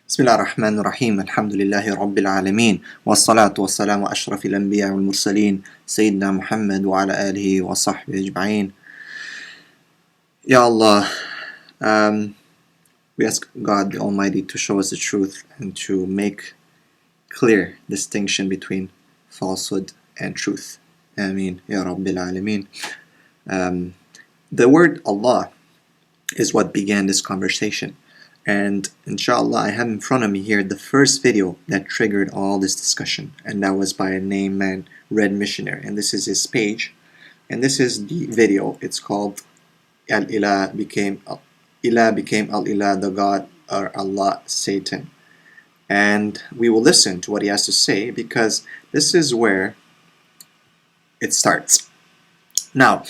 بسم الله الرحمن الرحيم الحمد لله رب العالمين والصلاة والسلام على أشرف الأنبياء والمرسلين سيدنا محمد وعلى آله وصحبه أجمعين. Ya Allah, we ask God the Almighty to show us the truth and to make clear distinction between falsehood and truth. Ameen, Ya Rabbil Alameen. The word Allah is what began this conversation. And inshallah, I have in front of me here the first video that triggered all this discussion, and that was by a named man, Red Missionary, and this is his page, and this is the video. It's called Al-Ilah became Al-Ilah, the God, or Allah, Satan. And we will listen to what he has to say, because this is where it starts. Now,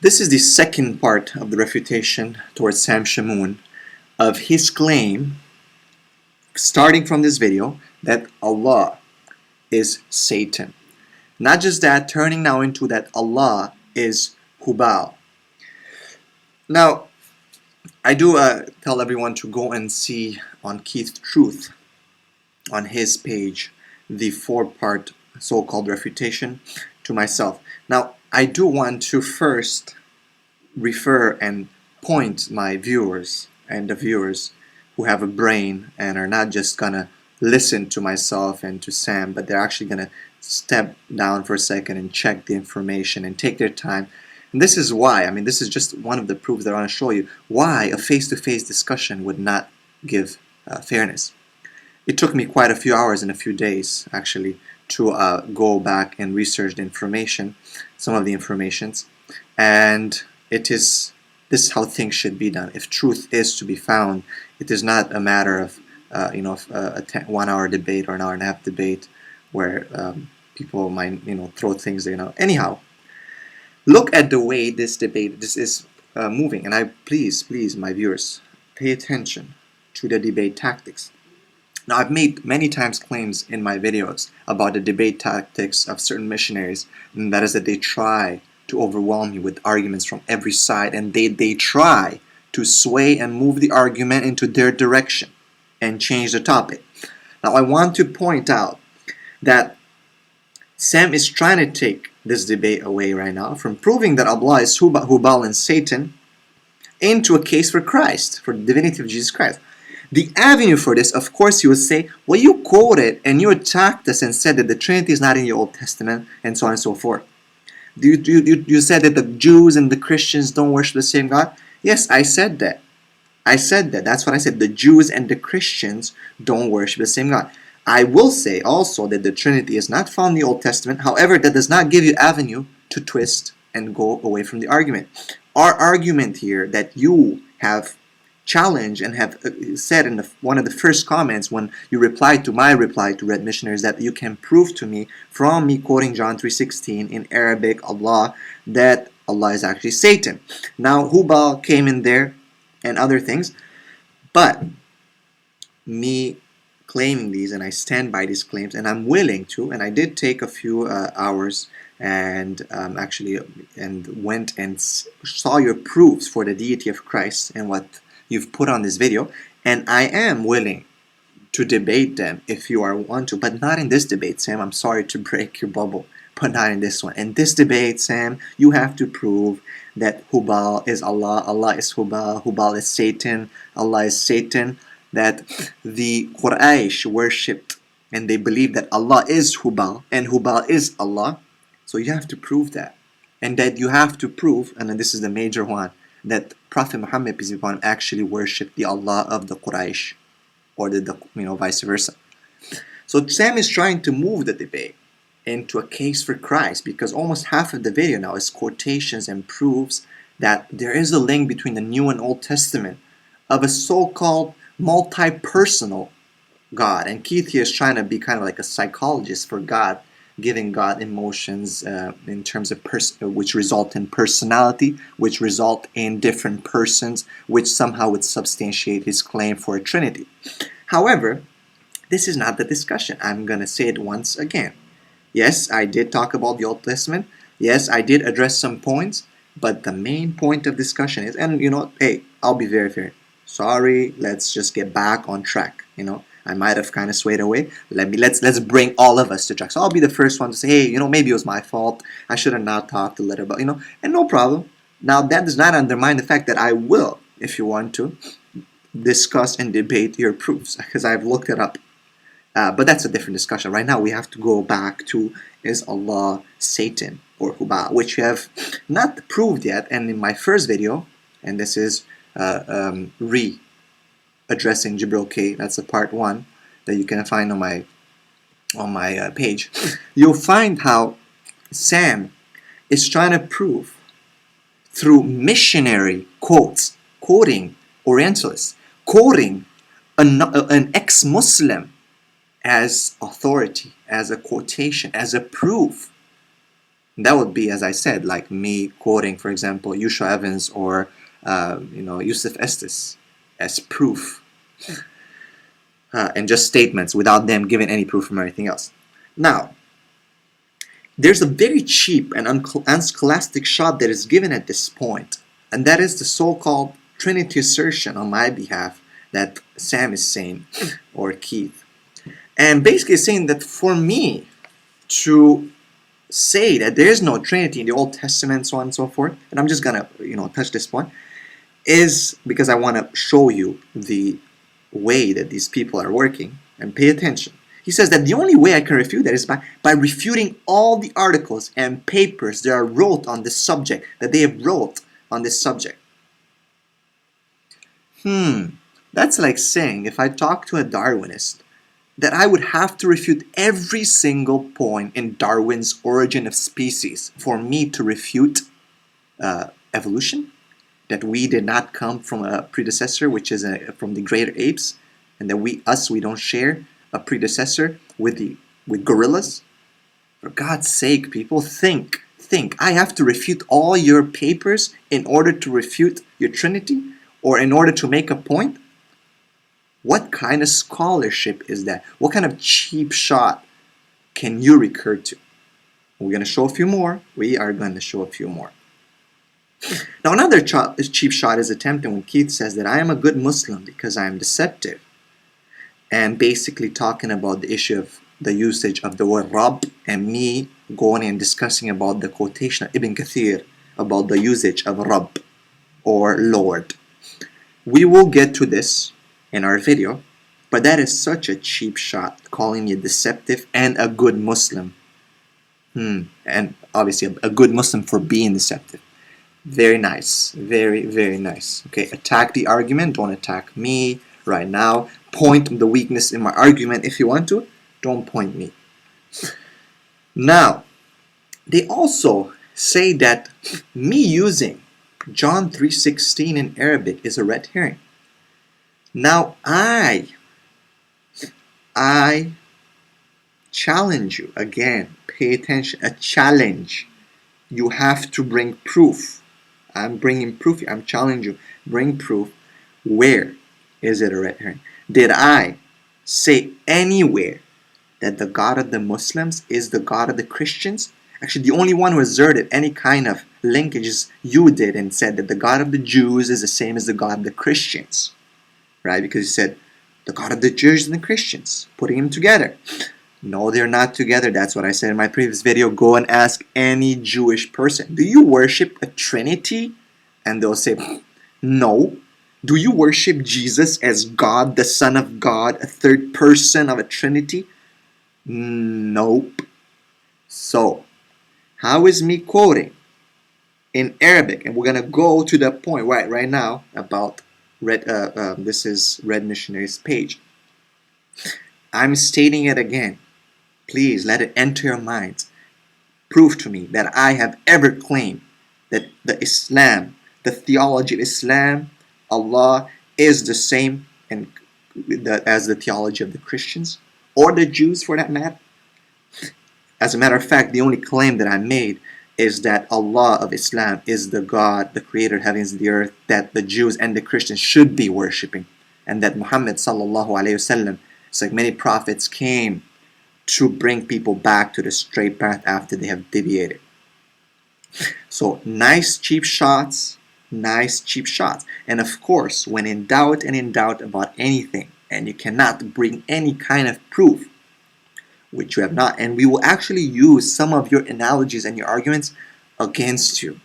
this is the second part of the refutation towards Sam Shamoun of his claim, starting from this video, that Allah is Satan. Not just that, turning now into that Allah is Hubal. Now, I do tell everyone to go and see on Keith Truth, on his page, the 4-part so-called refutation to myself. Now, I do want to first refer and point my viewers and the viewers who have a brain and are not just gonna listen to myself and to Sam, but they're actually gonna step down for a second and check the information and take their time. And this is why, I mean, this is just one of the proofs that I want to show you why a face-to-face discussion would not give fairness. It took me quite a few hours and a few days, actually, to go back and research the information, some of the informations, and this is how things should be done. If truth is to be found, it is not a matter of a 1-hour debate or an hour and a half debate where people might throw things. Anyhow, look at the way this debate is moving, and I please my viewers, pay attention to the debate tactics. Now, I've made many times claims in my videos about the debate tactics of certain missionaries, and that is that they try to overwhelm you with arguments from every side, and they try to sway and move the argument into their direction and change the topic. Now, I want to point out that Sam is trying to take this debate away right now from proving that Allah is Hubal and Satan into a case for Christ, for the divinity of Jesus Christ. The avenue for this, of course, you would say, well, you quoted and you attacked us and said that the Trinity is not in your Old Testament, and so on and so forth. You said that the Jews and the Christians don't worship the same God? Yes, I said that. That's what I said. The Jews and the Christians don't worship the same God. I will say also that the Trinity is not found in the Old Testament. However, that does not give you avenue to twist and go away from the argument. Our argument here that you have challenged and have said in one of the first comments when you replied to my reply to Red Missionaries, that you can prove to me from me quoting John 3:16 in Arabic, Allah, that Allah is actually Satan. Now, Hubal came in there and other things, but me claiming these, and I stand by these claims, and I'm willing to, and I did take a few hours and went and saw your proofs for the deity of Christ and what you've put on this video, and I am willing to debate them if you want to, but not in this debate, Sam. I'm sorry to break your bubble, but not in this one. In this debate, Sam, you have to prove that Hubal is Allah, Allah is Hubal, Hubal is Satan, Allah is Satan, that the Quraysh worshipped and they believe that Allah is Hubal and Hubal is Allah. So you have to prove that. And that you have to prove, and then this is the major one, that Prophet Muhammad, peace be upon him, actually worshipped the Allah of the Quraysh, or the vice versa. So Sam is trying to move the debate into a case for Christ, because almost half of the video now is quotations and proofs that there is a link between the New and Old Testament of a so-called multi-personal God. And Keith here is trying to be kind of like a psychologist for God, giving God emotions in terms of which result in personality, which result in different persons, which somehow would substantiate his claim for a Trinity. However, this is not the discussion. I'm going to say it once again. Yes, I did talk about the Old Testament. Yes, I did address some points, but the main point of discussion is, and hey, I'll be very fair. sorry, let's just get back on track. I might have kind of swayed away. Let's bring all of us to track. So I'll be the first one to say, hey, maybe it was my fault. I should have not talked to Letter about, and no problem. Now that does not undermine the fact that I will, if you want to, discuss and debate your proofs, because I've looked it up. But that's a different discussion. Right now we have to go back to, is Allah Satan or Huba, which we have not proved yet. And in my first video, and this is addressing jibreelk, that's a part 1 that you can find on my page. You'll find how Sam is trying to prove through missionary quotes, quoting Orientalists, quoting an ex-Muslim as authority, as a quotation, as a proof. That would be, as I said, like me quoting, for example, Yusha Evans or Yusuf Estes as proof, and just statements without them giving any proof from anything else. Now, there's a very cheap and unscholastic shot that is given at this point, and that is the so-called Trinity assertion on my behalf that Sam is saying, or Keith. And basically saying that for me to say that there is no Trinity in the Old Testament, so on and so forth, and I'm just gonna touch this point, is because I want to show you the way that these people are working, and pay attention. He says that the only way I can refute that is by refuting all the articles and papers that are wrote on this subject, that they have wrote on this subject. That's like saying, if I talk to a Darwinist, that I would have to refute every single point in Darwin's Origin of Species for me to refute evolution, that we did not come from a predecessor, which is from the greater apes, and that we don't share a predecessor with gorillas. For God's sake, people, think. I have to refute all your papers in order to refute your Trinity, or in order to make a point? What kind of scholarship is that? What kind of cheap shot can you recur to? We're going to show a few more. We are going to show a few more. Now, another cheap shot is attempted when Keith says that I am a good Muslim because I am deceptive, and basically talking about the issue of the usage of the word Rabb, and me going and discussing about the quotation of Ibn Kathir about the usage of Rabb or Lord. We will get to this in our video, but that is such a cheap shot, calling me deceptive and a good Muslim. And obviously a good Muslim for being deceptive. Very nice. Very, very nice. Okay, attack the argument. Don't attack me right now. Point the weakness in my argument if you want to. Don't point me. Now, they also say that me using John 3:16 in Arabic is a red herring. Now, I challenge you, again, pay attention, a challenge. You have to bring proof. I'm bringing proof. I'm challenging you. Bring proof. Where is it a red herring? Did I say anywhere that the God of the Muslims is the God of the Christians? Actually, the only one who asserted any kind of linkages you did and said that the God of the Jews is the same as the God of the Christians. Right? Because you said the God of the Jews and the Christians, putting them together. No, they're not together. That's what I said in my previous video. Go and ask any Jewish person, do you worship a Trinity? And they'll say, no. Do you worship Jesus as God, the Son of God, a third person of a Trinity? Nope. So, how is me quoting in Arabic? And we're going to go to the point right now about this is Red Missionary's page. I'm stating it again. Please let it enter your minds. Prove to me that I have ever claimed that the theology of Islam, Allah, is the same as the theology of the Christians or the Jews for that matter. As a matter of fact, the only claim that I made is that Allah of Islam is the God, the creator of heavens and the earth, that the Jews and the Christians should be worshipping, and that Muhammad sallallahu alayhi wasallam, it's like many prophets, came to bring people back to the straight path after they have deviated. So nice cheap shots, Nice cheap shots. And of course, when in doubt and in doubt about anything, and you cannot bring any kind of proof, which you have not, and we will actually use some of your analogies and your arguments against you.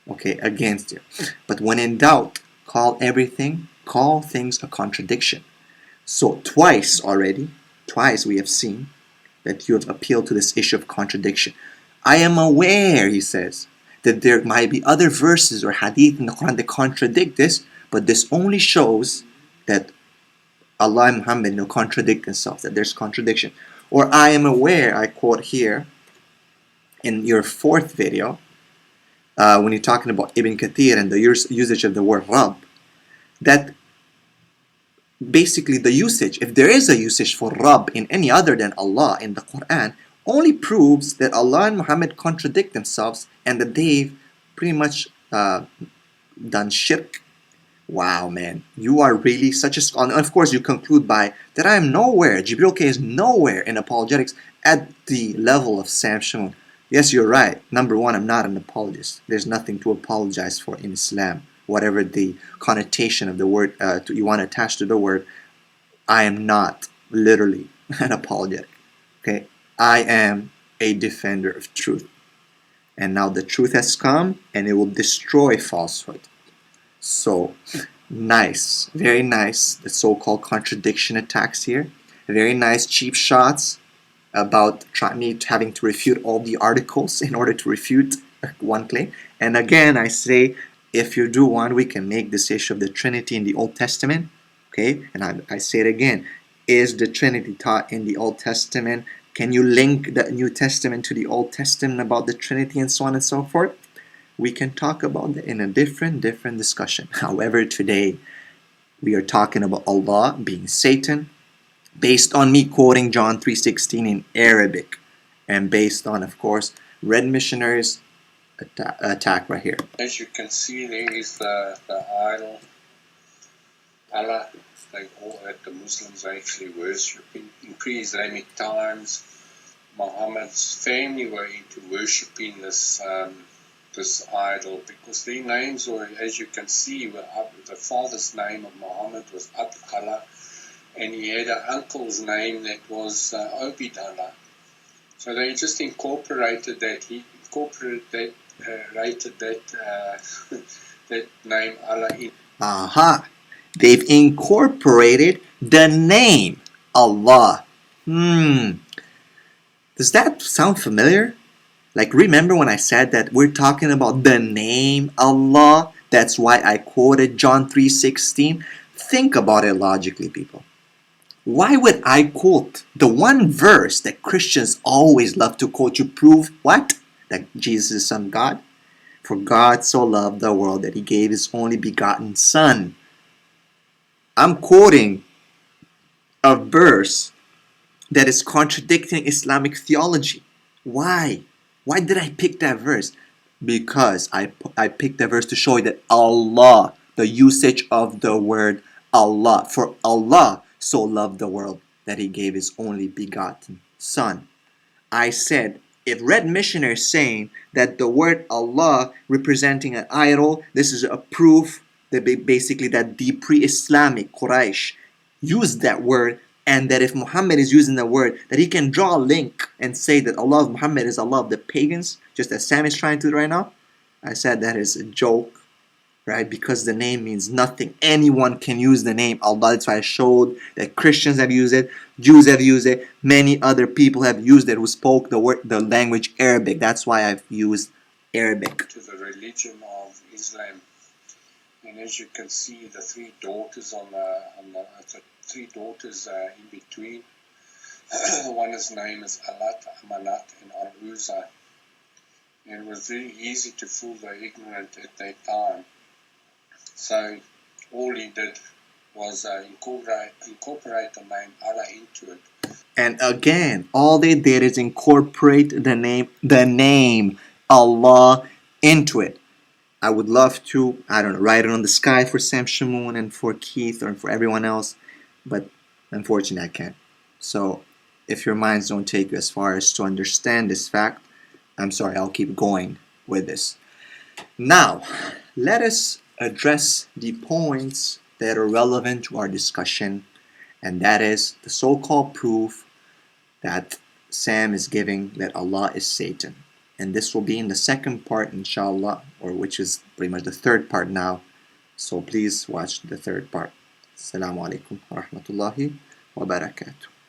Okay, against you. But when in doubt, call things a contradiction. So twice we have seen that you have appealed to this issue of contradiction. I am aware, he says, that there might be other verses or hadith in the Quran that contradict this, but this only shows that Allah and Muhammad contradict themselves, that there's contradiction. Or I am aware, I quote here, in your fourth video, when you're talking about Ibn Kathir and the usage of the word Rabb, that basically the usage, if there is a usage for Rabb in any other than Allah in the Quran, only proves that Allah and Muhammad contradict themselves and that they've pretty much done shirk. Wow, man, you are really such a scholar. And of course, you conclude by that I am nowhere, jibreelk is nowhere in apologetics at the level of Sam Shamoun. Yes, you're right. Number one, I'm not an apologist. There's nothing to apologize for in Islam. Whatever the connotation of the word you want to attach to the word, I am not literally an apologetic. Okay, I am a defender of truth. And now the truth has come and it will destroy falsehood. So, nice, very nice, the so-called contradiction attacks here. Very nice cheap shots about me having to refute all the articles in order to refute one claim. And again, I say, if you do want, we can make this issue of the Trinity in the Old Testament. Okay, and I say it again. Is the Trinity taught in the Old Testament? Can you link the New Testament to the Old Testament about the Trinity and so on and so forth? We can talk about that in a different discussion. However, today we are talking about Allah being Satan, based on me quoting John 3:16 in Arabic, and based on, of course, Red Missionaries' attack right here. As you can see, there is the idol, Allah, that the Muslims are actually worshipping. In pre-Islamic times, Muhammad's family were into worshipping this idol, because their names were, as you can see, the father's name of Muhammad was Abd Allah, and he had an uncle's name that was Obid Allah. So they just incorporated that. He incorporated that name Allah in. Aha! They've incorporated the name Allah. Does that sound familiar? Like, remember when I said that we're talking about the name Allah? That's why I quoted John 3:16. Think about it logically, people. Why would I quote the one verse that Christians always love to quote to prove what? That Jesus is the Son of God? For God so loved the world that he gave his only begotten Son. I'm quoting a verse that is contradicting Islamic theology. Why? Why did I pick that verse? Because I picked that verse to show you that Allah, the usage of the word Allah, for Allah so loved the world that he gave his only begotten Son. I said, if Red Missionary is saying that the word Allah representing an idol, this is a proof that basically that the pre-Islamic Quraysh used that word, and that if Muhammad is using the word, that he can draw a link and say that Allah of Muhammad is Allah of the pagans, just as Sam is trying to do right now. I said that is a joke, right? Because the name means nothing. Anyone can use the name Allah. That's why I showed that Christians have used it, Jews have used it, many other people have used it who spoke the language Arabic. That's why I've used Arabic. To the religion of Islam. And as you can see, the three daughters in between. One's name is Alat, Amanat, and Al-Uzza. And it was very easy to fool the ignorant at that time. So all he did was incorporate the name Allah into it. And again, all they did is incorporate the name Allah into it. I would love to, write it on the sky for Sam Shamoun and for Keith or for everyone else, but unfortunately I can't. So if your minds don't take you as far as to understand this fact, I'm sorry, I'll keep going with this. Now, let us address the points that are relevant to our discussion, and that is the so-called proof that Sam is giving that Allah is Satan. And this will be in the second part, inshallah, or which is pretty much the third part now. So please watch the third part. Assalamu alaikum wa rahmatullahi wa barakatuh.